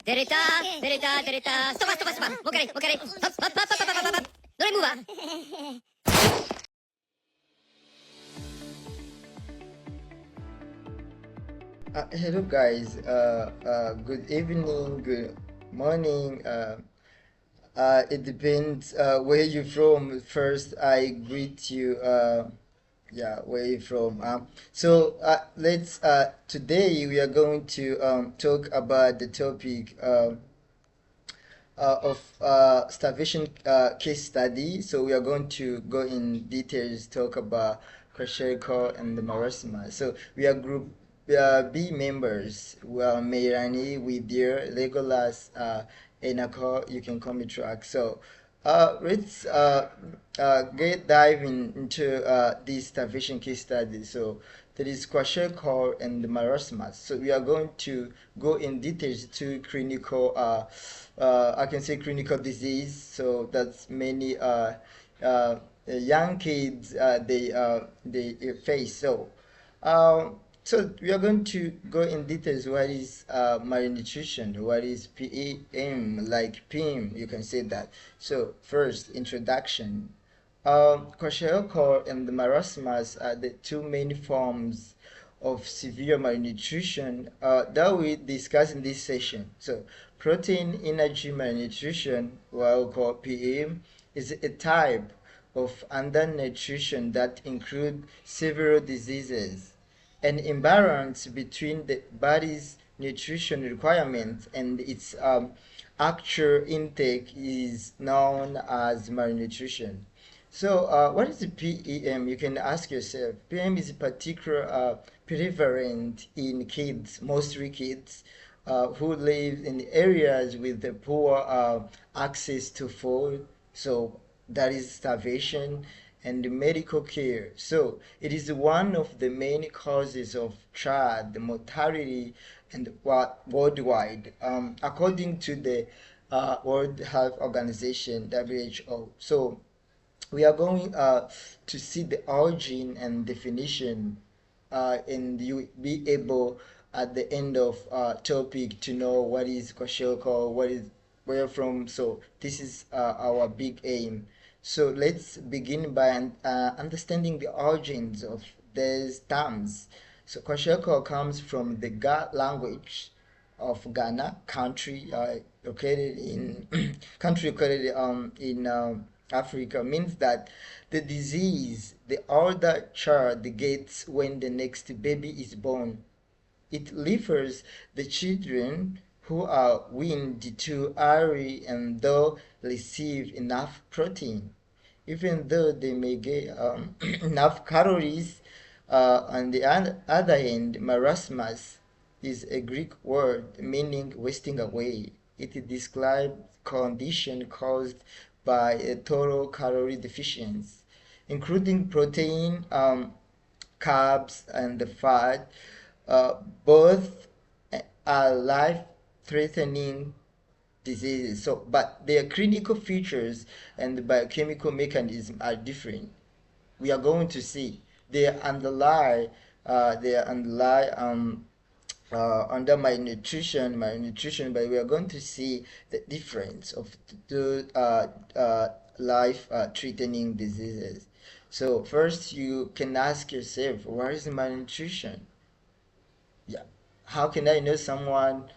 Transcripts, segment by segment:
Dereta, dereta, dereta. Stop. Okay. Hop. Don't move. Hello guys, good evening, good morning. It depends where you're from. First, I greet you. Yeah, where you from? Let's. Today we are going to talk about the topic of starvation case study. So we are going to go in details, talk about Kwashiorkor and the Marasmus. So we are B members. We are Meirani, Widir, Legolas, Enako. You can call me Track. So let's get diving into this starvation case study. So that is Kwashiorkor and the Marasmus. So we are going to go in details to clinical I can say clinical disease. So that's many young kids they face. So we are going to go in details. What is malnutrition? What is PEM? Like PEM, you can say that. So first, introduction. Kwashiorkor and the marasmus are the two main forms of severe malnutrition that we discuss in this session. So, protein energy malnutrition, what we call PM, is a type of undernutrition that includes several diseases. An imbalance between the body's nutrition requirements and its actual intake is known as malnutrition. What is the PEM? You can ask yourself. PEM is particular prevalent in kids, mostly kids, who live in areas with the poor access to food. So that is starvation and medical care. So it is one of the main causes of child mortality and worldwide, according to the World Health Organization (WHO). So we are going to see the origin and definition, and you be able at the end of topic to know what is Kwashiorkor, what is where from. So this is our big aim. So let's begin by understanding the origins of these terms. So Kwashiorkor comes from the Ga language of Ghana, country located in country located in Africa, means that the disease the older child gets when the next baby is born. It refers the children who are weaned too early and though receive enough protein, even though they may get enough calories. On the other hand, marasmus is a Greek word meaning wasting away. It describes condition caused by a total calorie deficiency, including protein, carbs, and the fat. Both are life-threatening diseases. So, but their clinical features and the biochemical mechanism are different. We are going to see under malnutrition, but we are going to see the difference of the life-threatening diseases. So first, you can ask yourself, what is malnutrition? Yeah, how can I know someone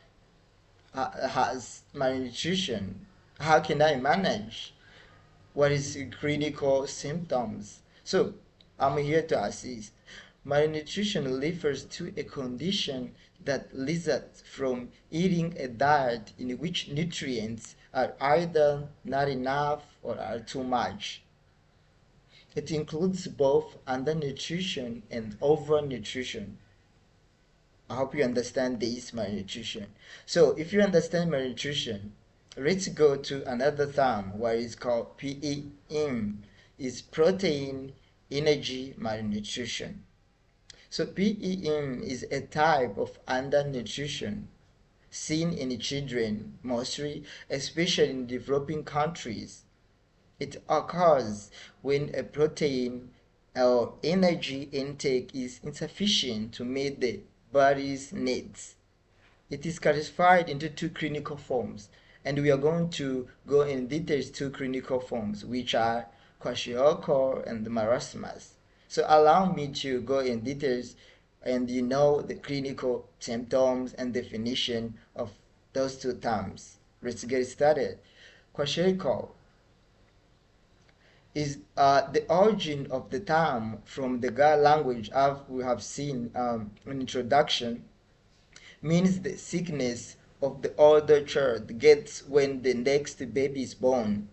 has malnutrition? How can I manage? What is clinical symptoms? So I'm here to assist. Malnutrition refers to a condition that results from eating a diet in which nutrients are either not enough or are too much. It includes both undernutrition and overnutrition. I hope you understand this malnutrition. So if you understand malnutrition, let's go to another term where it's called PEM, is protein energy malnutrition. So PEM is a type of undernutrition seen in children mostly, especially in developing countries. It occurs when a protein or energy intake is insufficient to meet the body's needs. It is classified into two clinical forms, and we are going to go in details two clinical forms, which are Kwashiorkor and Marasmus. So allow me to go in details and you know the clinical symptoms and definition of those two terms. Let's get started. Kwashiorkor is the origin of the term from the Ga language, as we have seen in introduction, means the sickness of the older child gets when the next baby is born.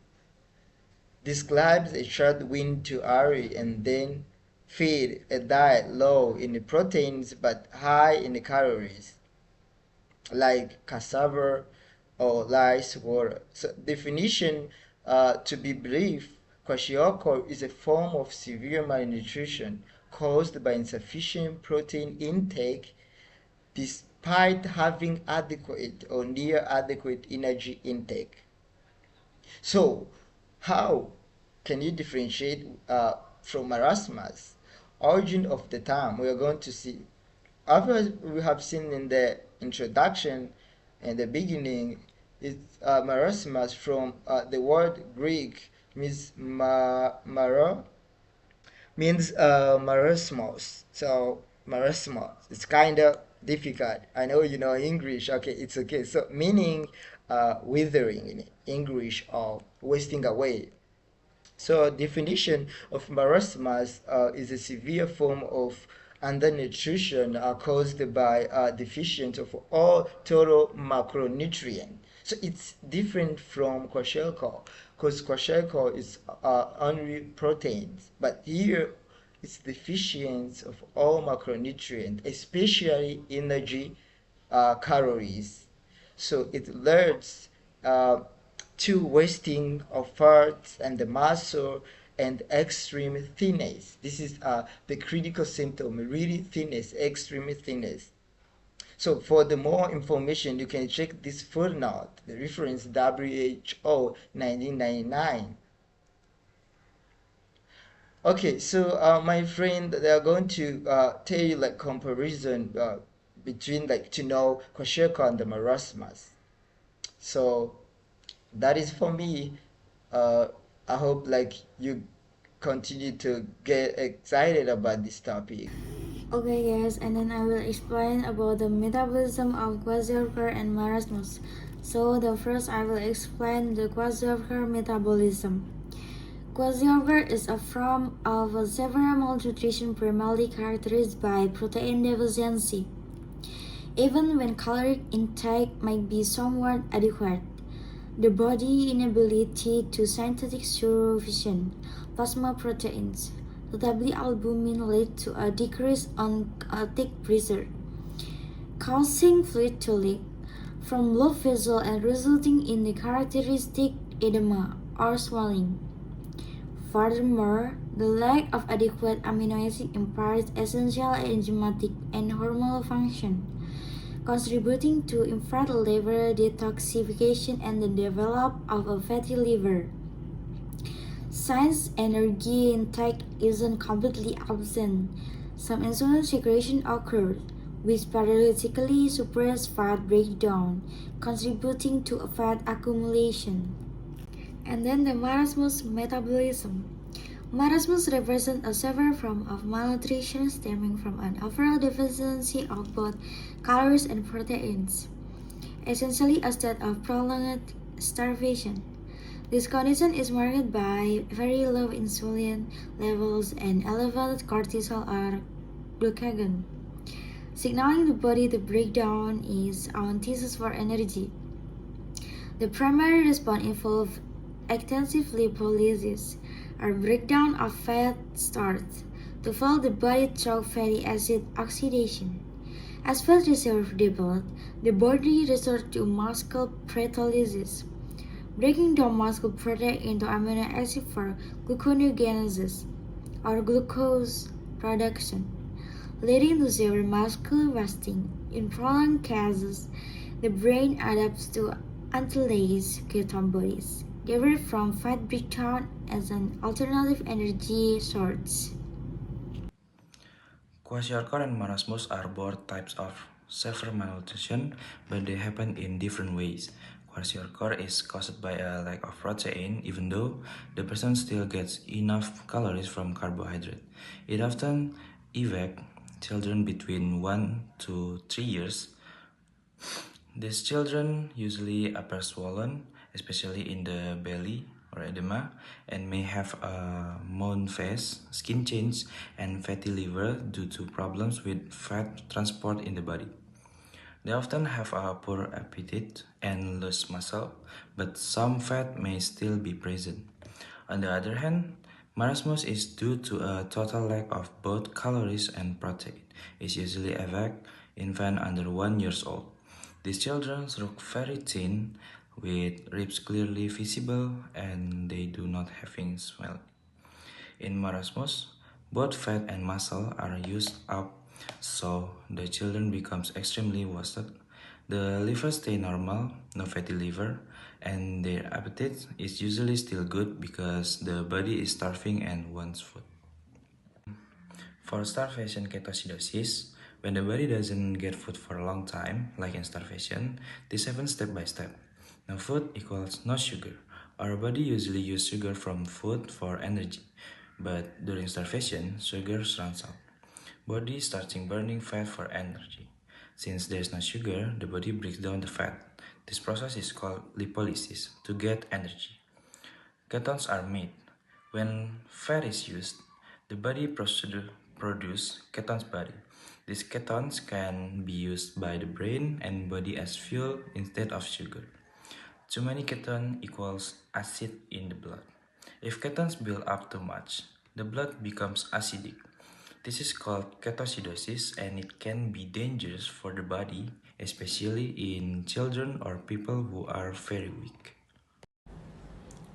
Describes a child willing to hurry and then feed a diet low in proteins but high in calories, like cassava or rice water. So definition, to be brief, kwashiorkor is a form of severe malnutrition caused by insufficient protein intake despite having adequate or near adequate energy intake. So, how can you differentiate from marasmus? Origin of the term we are going to see. As we have seen in the introduction and the beginning, it's marasmus from the word Greek means maro means marasmus. So marasmus, it's kind of difficult. I know you know English. Okay, it's okay. So meaning withering in English or wasting away. So definition of marasmus is a severe form of undernutrition caused by deficiency of all total macronutrient. So it's different from kwashiorkor because kwashiorkor is only proteins, but here it's deficiency of all macronutrient, especially energy calories. So it leads to wasting of fat and the muscle and extreme thinness. This is the critical symptom, really thinness, extreme thinness. So for the more information, you can check this footnote, the reference WHO 1999. Okay, so my friend, they are going to tell you like comparison between like to know Kwashiorkor and the marasmus. So that is for me. I hope like you continue to get excited about this topic. Okay, guys, and then I will explain about the metabolism of Kwashiorkor and Marasmus. So, the first I will explain the Kwashiorkor metabolism. Kwashiorkor is a form of severe malnutrition primarily characterized by protein deficiency. Even when caloric intake might be somewhat adequate, the body's inability to synthetic sufficient plasma proteins, notably albumin, led to a decrease on thick pressure, causing fluid to leak from blood vessel and resulting in the characteristic edema or swelling. Furthermore, the lack of adequate amino acid impairs essential enzymatic and hormonal function, contributing to infrared liver detoxification and the development of a fatty liver. Since energy intake isn't completely absent, some insulin secretion occurs, which paradoxically suppress fat breakdown, contributing to fat accumulation. And then the marasmus metabolism. Marasmus represents a severe form of malnutrition stemming from an overall deficiency of both calories and proteins, essentially a state of prolonged starvation. This condition is marked by very low insulin levels and elevated cortisol or glucagon, signaling the body to break down its own tissues for energy. The primary response involves extensive lipolysis, or breakdown of fat stores, to fuel the body through fatty acid oxidation. As fat reserves deplete, the body resorts to muscle proteolysis, breaking down muscle protein into amino acid for gluconeogenesis, or glucose production, leading to severe muscle wasting. In prolonged cases, the brain adapts to untilase ketone bodies, derived from fat breakdown as an alternative energy source. Kwashiorkor and marasmus are both types of severe malnutrition, but they happen in different ways. Kwashiorkor is caused by a lack of protein, even though the person still gets enough calories from carbohydrate. It often affects children between 1 to 3 years. These children usually appear swollen, especially in the belly or edema, and may have a mound face, skin change, and fatty liver due to problems with fat transport in the body. They often have a poor appetite and lose muscle, but some fat may still be present. On the other hand, marasmus is due to a total lack of both calories and protein. It usually affects infants under 1 year old. These children look very thin, with ribs clearly visible, and they do not having swelling. In marasmus, both fat and muscle are used up, so the children becomes extremely wasted. The liver stay normal, no fatty liver, and their appetite is usually still good because the body is starving and wants food. For starvation ketoacidosis, when the body doesn't get food for a long time, like in starvation, this happens step by step. No food equals no sugar. Our body usually uses sugar from food for energy, but during starvation, sugar runs out. Body starting burning fat for energy. Since there is no sugar, the body breaks down the fat. This process is called lipolysis to get energy. Ketones are made. When fat is used, the body produces ketones body. These ketones can be used by the brain and body as fuel instead of sugar. Too many ketone equals acid in the blood. If ketones build up too much, the blood becomes acidic. This is called ketoacidosis and it can be dangerous for the body, especially in children or people who are very weak.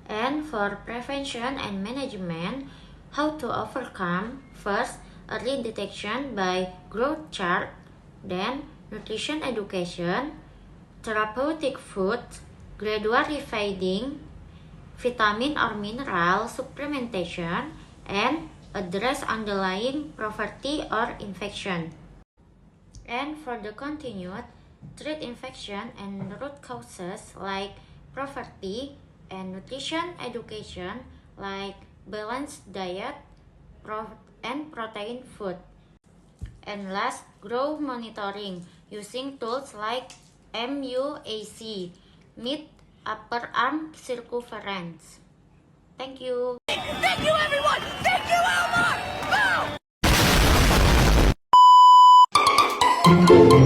And for prevention and management, how to overcome: first, early detection by growth chart, then nutrition education, therapeutic food, gradual feeding, vitamin or mineral supplementation, and address underlying poverty or infection. And for the continued, treat infection and root causes like poverty, and nutrition education like balanced diet and protein food. And last, grow monitoring using tools like MUAC, mid upper arm circumference. Thank you. Thank you, everyone! Thank you, Elmar! Boom!